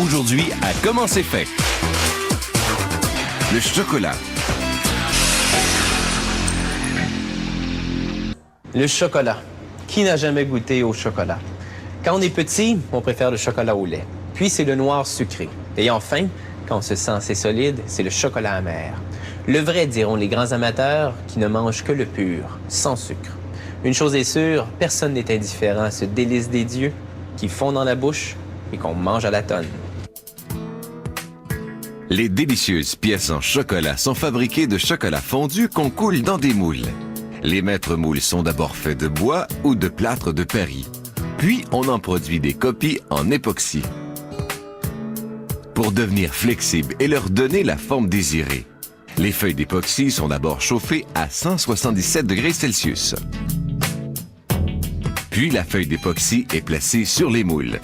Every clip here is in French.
Aujourd'hui, à Comment c'est fait? Le chocolat. Le chocolat. Qui n'a jamais goûté au chocolat? Quand on est petit, on préfère le chocolat au lait. Puis c'est le noir sucré. Et enfin, quand on se sent assez solide, c'est le chocolat amer. Le vrai, diront les grands amateurs, qui ne mangent que le pur, sans sucre. Une chose est sûre, personne n'est indifférent à ce délice des dieux qui fond dans la bouche et qu'on mange à la tonne. Les délicieuses pièces en chocolat sont fabriquées de chocolat fondu qu'on coule dans des moules. Les maîtres moules sont d'abord faits de bois ou de plâtre de Paris. Puis, on en produit des copies en époxy. Pour devenir flexibles et leur donner la forme désirée, les feuilles d'époxy sont d'abord chauffées à 177 degrés Celsius. Puis, la feuille d'époxy est placée sur les moules.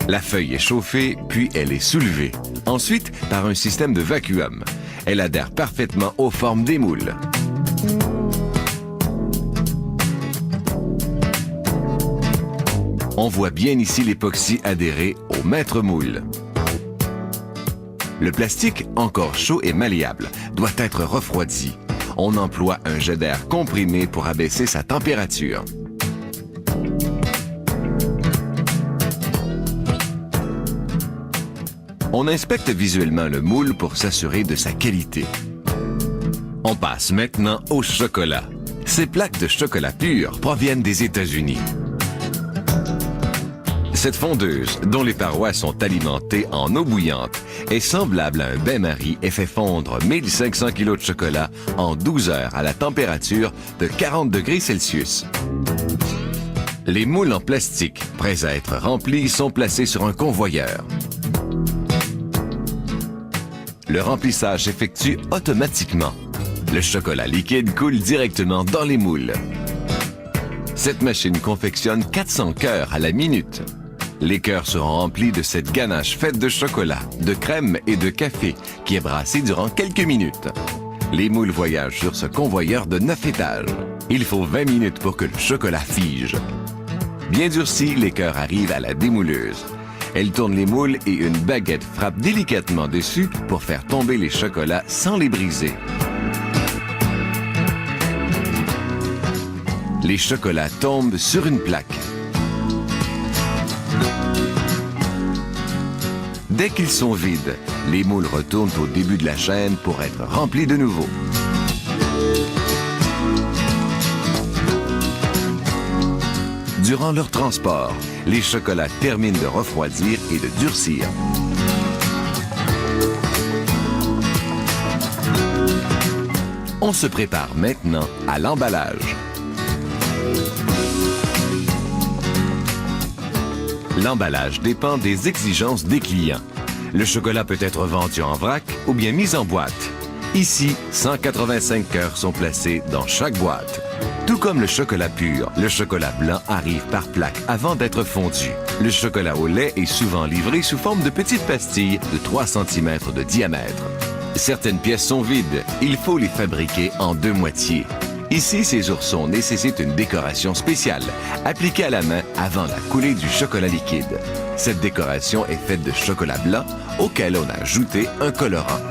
La feuille est chauffée, puis elle est soulevée. Ensuite, par un système de vacuum. Elle adhère parfaitement aux formes des moules. On voit bien ici l'époxy adhérer au maître moule. Le plastique, encore chaud et malléable, doit être refroidi. On emploie un jet d'air comprimé pour abaisser sa température. On inspecte visuellement le moule pour s'assurer de sa qualité. On passe maintenant au chocolat. Ces plaques de chocolat pur proviennent des États-Unis. Cette fondeuse, dont les parois sont alimentées en eau bouillante, est semblable à un bain-marie et fait fondre 1500 kg de chocolat en 12 heures à la température de 40 degrés Celsius. Les moules en plastique, prêts à être remplis, sont placés sur un convoyeur. Le remplissage s'effectue automatiquement. Le chocolat liquide coule directement dans les moules. Cette machine confectionne 400 cœurs à la minute. Les cœurs seront remplis de cette ganache faite de chocolat, de crème et de café qui est brassée durant quelques minutes. Les moules voyagent sur ce convoyeur de 9 étages. Il faut 20 minutes pour que le chocolat fige. Bien durcis, les cœurs arrivent à la démouleuse. Elle tourne les moules et une baguette frappe délicatement dessus pour faire tomber les chocolats sans les briser. Les chocolats tombent sur une plaque. Dès qu'ils sont vides, les moules retournent au début de la chaîne pour être remplis de nouveau. Durant leur transport, les chocolats terminent de refroidir et de durcir. On se prépare maintenant à l'emballage. L'emballage dépend des exigences des clients. Le chocolat peut être vendu en vrac ou bien mis en boîte. Ici, 185 cœurs sont placés dans chaque boîte. Tout comme le chocolat pur, le chocolat blanc arrive par plaque avant d'être fondu. Le chocolat au lait est souvent livré sous forme de petites pastilles de 3 cm de diamètre. Certaines pièces sont vides. Il faut les fabriquer en 2 moitiés. Ici, ces oursons nécessitent une décoration spéciale, appliquée à la main avant la coulée du chocolat liquide. Cette décoration est faite de chocolat blanc auquel on a ajouté un colorant.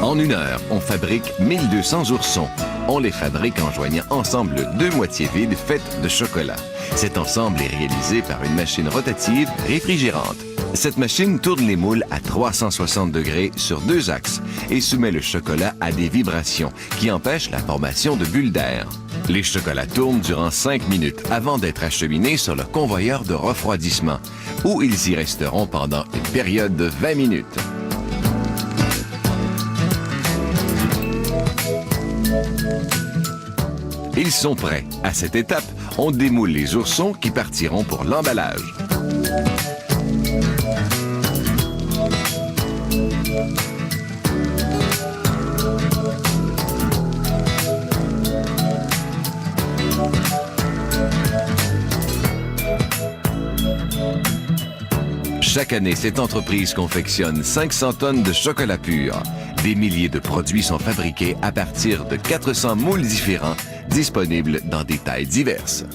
En 1 heure, on fabrique 1200 oursons. On les fabrique en joignant ensemble 2 moitiés vides faites de chocolat. Cet ensemble est réalisé par une machine rotative réfrigérante. Cette machine tourne les moules à 360 degrés sur 2 axes et soumet le chocolat à des vibrations qui empêchent la formation de bulles d'air. Les chocolats tournent durant 5 minutes avant d'être acheminés sur le convoyeur de refroidissement, où ils y resteront pendant une période de 20 minutes. Ils sont prêts. À cette étape, on démoule les oursons qui partiront pour l'emballage. Chaque année, cette entreprise confectionne 500 tonnes de chocolat pur. Des milliers de produits sont fabriqués à partir de 400 moules différents Disponible dans des tailles diverses.